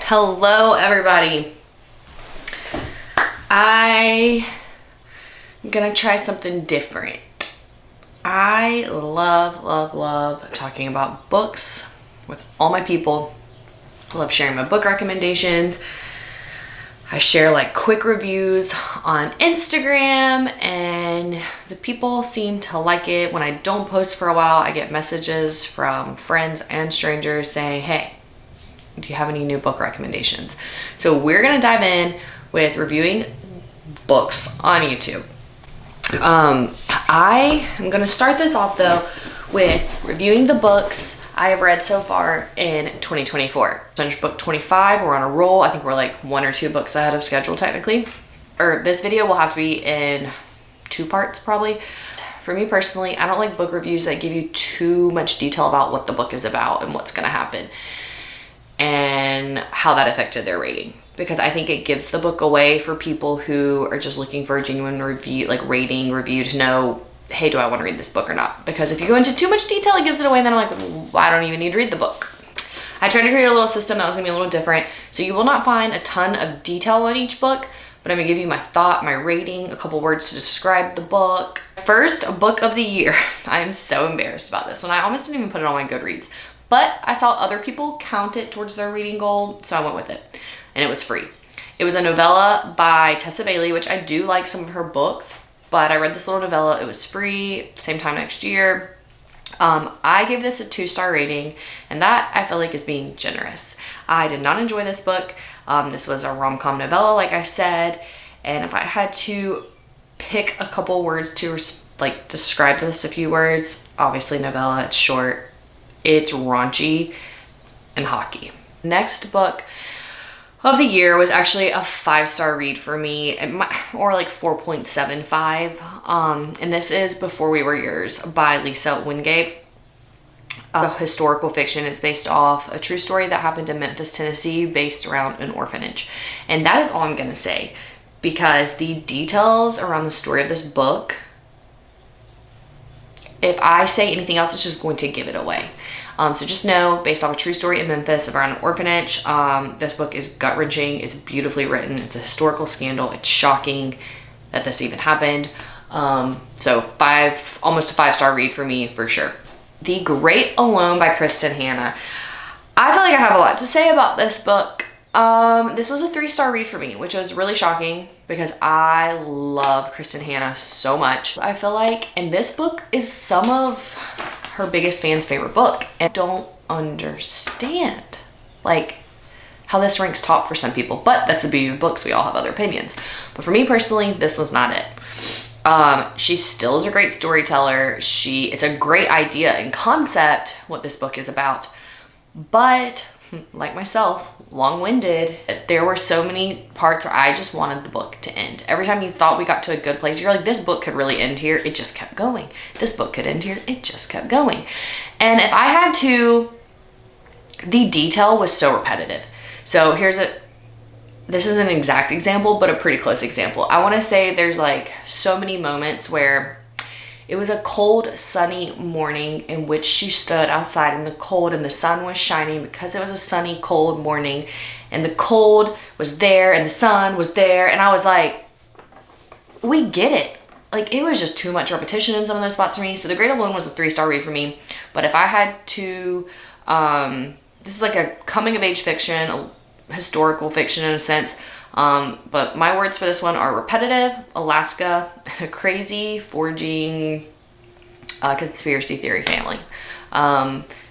Hello everybody. I'm gonna try something different. I love talking about books with all my people. I love sharing my book recommendations. I share like quick reviews on Instagram and the people seem to like it. When I don't post for a while, I get messages from friends and strangers saying, hey, do you have any new book recommendations? So we're gonna dive in with reviewing books on YouTube. I am gonna start this off though with reviewing the books I have read so far in 2024. Finished book 25, we're on a roll. I think we're like 1 or 2 books ahead of schedule technically. Or this video will have to be in 2 parts probably. For me personally, I don't like book reviews that give you too much detail about what the book is about and what's gonna happen and how that affected their rating, because I think it gives the book away for people who are just looking for a genuine review, like rating review, to know, hey, do I want to read this book or not? Because if you go into too much detail, it gives it away, and then I'm like, well, I don't even need to read the book. I tried to create a little system that was gonna be a little different, so you will not find a ton of detail on each book, but I'm gonna give you my thought, my rating, a couple words to describe the book. First book of the year. I am so embarrassed about this one. I almost didn't even put it on my Goodreads. But I saw other people count it towards their reading goal, so I went with it. And it was free. It was a novella by Tessa Bailey, which I do like some of her books, but I read this little novella. It was free, same time next year. I gave this a 2-star rating, and that I feel like is being generous. I did not enjoy this book. This was a rom-com novella, like I said, and if I had to pick a couple words to like describe this, a few words, obviously novella, it's short. It's raunchy and hockey. Next book of the year was actually a 5-star read for me, or like 4.75. And this is Before We Were Yours by Lisa Wingate. A historical fiction. It's based off a true story that happened in Memphis, Tennessee, based around an orphanage. And that is all I'm gonna say, because the details around the story of this book, if I say anything else, it's just going to give it away. So just know, based off a true story in Memphis around an orphanage, this book is gut-wrenching. It's beautifully written. It's a historical scandal. It's shocking that this even happened. So almost a 5-star read for me for sure. The Great Alone by Kristin Hannah. I feel like I have a lot to say about this book. This was a 3-star read for me, which was really shocking because I love Kristin Hannah so much. I feel like, and this book is some of her biggest fans' favorite book, and don't understand like how this ranks top for some people, but that's the beauty of books. We all have other opinions, but for me personally, this was not it. She still is a great storyteller. It's a great idea and concept what this book is about, but like myself, long-winded. There were so many parts where I just wanted the book to end. Every time you thought we got to a good place, you're like, this book could really end here. It just kept going. This book could end here. It just kept going. And if I had to, the detail was so repetitive. So this is an exact example, but a pretty close example. I want to say there's like so many moments where it was a cold, sunny morning in which she stood outside in the cold and the sun was shining because it was a sunny, cold morning, and the cold was there and the sun was there, and I was like, we get it. Like, it was just too much repetition in some of those spots for me. So The Great Alone was a 3-star read for me. But if I had to, this is like a coming-of-age fiction, a historical fiction in a sense. But my words for this one are repetitive, Alaska, and a crazy, forging conspiracy theory family.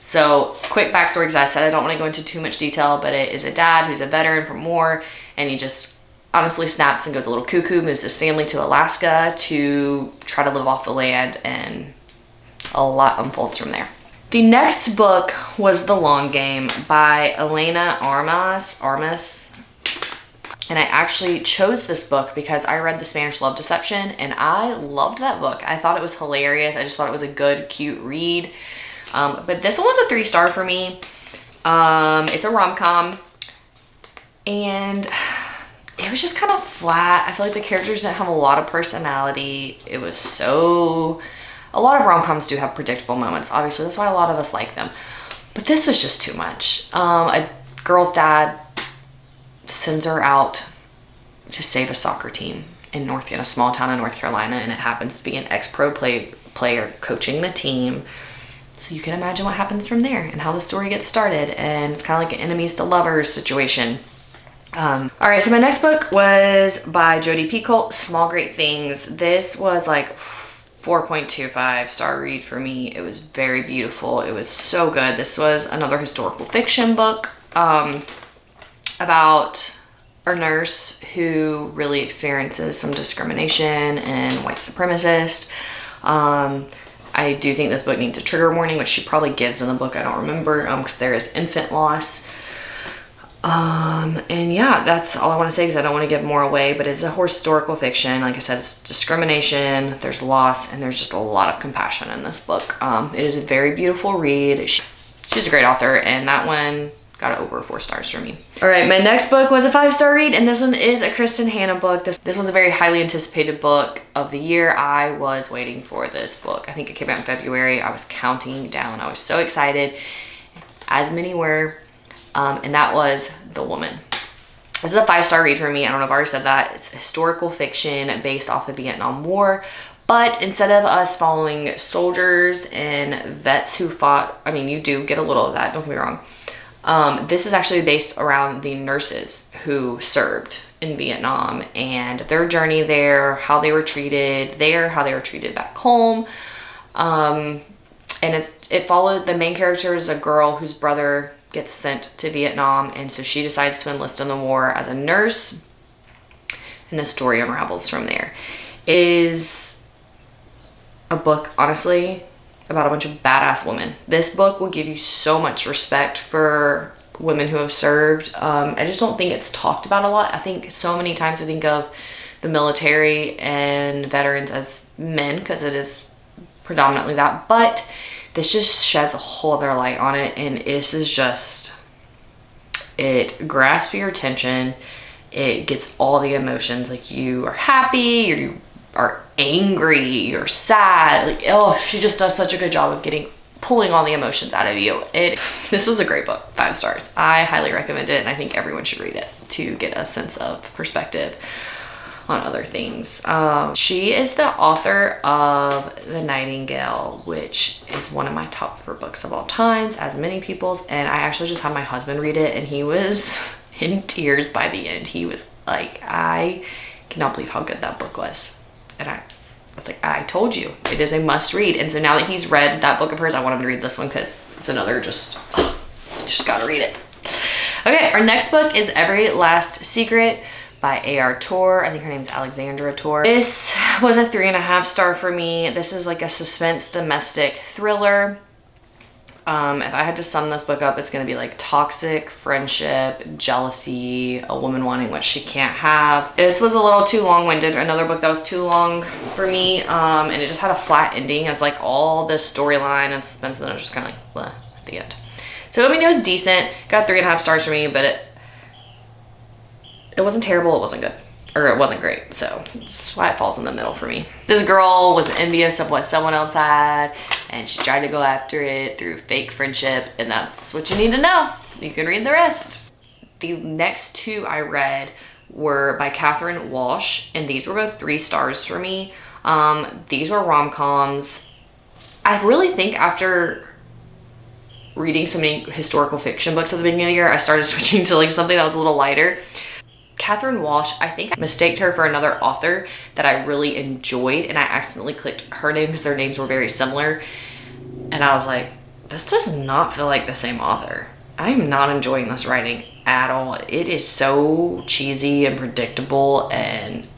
So quick backstory, because I said I don't want to go into too much detail, but it is a dad who's a veteran from war, and he just honestly snaps and goes a little cuckoo, moves his family to Alaska to try to live off the land, and a lot unfolds from there. The next book was The Long Game by Elena Armas. And I actually chose this book because I read The Spanish Love Deception, and I loved that book. I thought it was hilarious. I just thought it was a good, cute read. But this one was a 3-star for me. It's a rom-com, and it was just kind of flat. I feel like the characters didn't have a lot of personality. It was a lot of rom-coms do have predictable moments. Obviously, that's why a lot of us like them. But this was just too much. A girl's dad sends her out to save a soccer team in a small town in North Carolina, and it happens to be an ex-pro player coaching the team. So you can imagine what happens from there and how the story gets started, and it's kind of like an enemies to lovers situation. All right, so my next book was by Jodi Picoult, Small Great Things. This was like 4.25 star read for me. It was very beautiful. It was so good. This was another historical fiction book about a nurse who really experiences some discrimination and white supremacist. I do think this book needs a trigger warning, which she probably gives in the book. I don't remember, because there is infant loss. And yeah, that's all I want to say because I don't want to give more away, but it's a historical fiction. Like I said, it's discrimination, there's loss, and there's just a lot of compassion in this book. It is a very beautiful read. She's a great author, and that one got over 4 stars for me. All right, my next book was a 5-star read, and this one is a Kristin Hannah book. This was a very highly anticipated book of the year. I was waiting for this book. I think it came out in February. I was counting down. I was so excited, as many were. And that was The Woman. This is a 5-star read for me. I don't know if I already said that. It's historical fiction based off the Vietnam War. But instead of us following soldiers and vets who fought, I mean, you do get a little of that, don't get me wrong. This is actually based around the nurses who served in Vietnam and their journey there, how they were treated there, how they were treated back home. And it followed, the main character is a girl whose brother gets sent to Vietnam, and so she decides to enlist in the war as a nurse, and the story unravels from there. It is a book, honestly, about a bunch of badass women. This book will give you so much respect for women who have served. I just don't think it's talked about a lot. I think so many times we think of the military and veterans as men because it is predominantly that, but this just sheds a whole other light on it, and this is just, it grasps your attention. It gets all the emotions. Like, you are happy, you are angry, you're sad. Like, oh, she just does such a good job of pulling all the emotions out of you. This was a great book, 5 stars. I highly recommend it, and I think everyone should read it to get a sense of perspective on other things. She is the author of The Nightingale, which is one of my top 4 books of all times, as many people's, and I actually just had my husband read it, and he was in tears by the end. He was like, I cannot believe how good that book was. And I was like, I told you, it is a must read. And so now that he's read that book of hers, I want him to read this one because it's another just gotta read it. Okay, our next book is Every Last Secret by A.R. Torr. I think her name is Alexandra Torr. This was a 3.5 star for me. This is like a suspense domestic thriller. If I had to sum this book up, it's going to be like toxic friendship, jealousy, a woman wanting what she can't have. This was a little too long-winded. Another book that was too long for me, and it just had a flat ending. It's like all this storyline and suspense, and then it was just kind of like bleh at the end. So I mean, it was decent. Got 3.5 stars for me, but it wasn't terrible, it wasn't good, or it wasn't great, so that's why it falls in the middle for me. This girl was envious of what someone else had, and she tried to go after it through fake friendship, and that's what you need to know. You can read the rest. The next 2 I read were by Catherine Walsh, and these were both 3 stars for me. These were rom-coms. I really think after reading so many historical fiction books at the beginning of the year, I started switching to like something that was a little lighter. Catherine Walsh, I think I mistaked her for another author that I really enjoyed, and I accidentally clicked her name because their names were very similar, and I was like, this does not feel like the same author. I'm not enjoying this writing at all. It is so cheesy and predictable and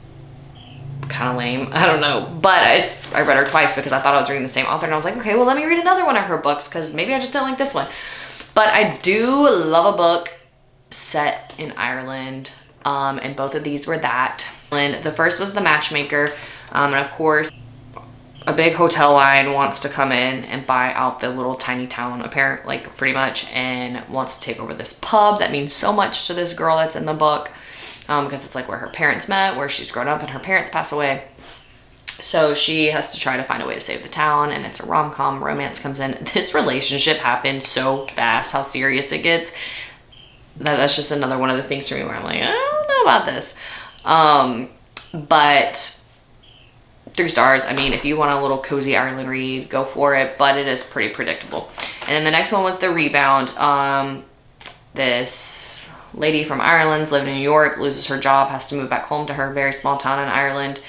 kind of lame. I don't know, but I read her twice because I thought I was reading the same author, and I was like, okay, well, let me read another one of her books because maybe I just didn't like this one. But I do love a book set in Ireland. And both of these were that. And the first was The Matchmaker. And of course, a big hotel line wants to come in and buy out the little tiny town, apparently, like pretty much, and wants to take over this pub that means so much to this girl that's in the book, because it's like where her parents met, where she's grown up, and her parents pass away. So she has to try to find a way to save the town, and it's a rom-com. Romance comes in. This relationship happens so fast, how serious it gets. that's just another one of the things for me where I'm like, I don't know about this. But 3 stars. I mean, if you want a little cozy Ireland read, go for it, but it is pretty predictable. And then the next one was The Rebound. This lady from Ireland's living in New York, loses her job, has to move back home to her very small town in Ireland,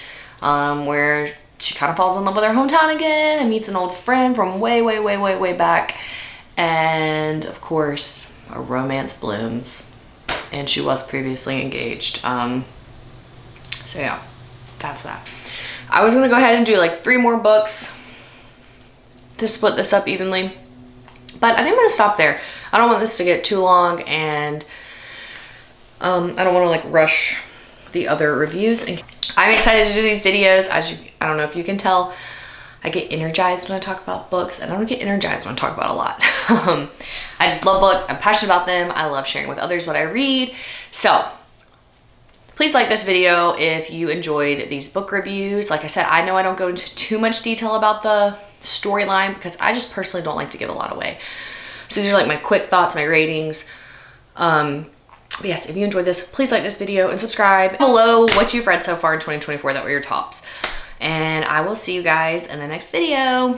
where she kind of falls in love with her hometown again and meets an old friend from way back. And of course, a romance blooms, and she was previously engaged. So yeah, that's that. I was gonna go ahead and do like 3 more books to split this up evenly, but I think I'm gonna stop there. I don't want this to get too long, and I don't want to like rush the other reviews. And I'm excited to do these videos. I don't know if you can tell, I get energized when I talk about books, and I don't get energized when I talk about a lot. I just love books. I'm passionate about them. I love sharing with others what I read. So please like this video if you enjoyed these book reviews. Like I said, I know I don't go into too much detail about the storyline because I just personally don't like to give a lot away. So these are like my quick thoughts, my ratings. But yes, if you enjoyed this, please like this video and subscribe below what you've read so far in 2024 that were your tops. And I will see you guys in the next video.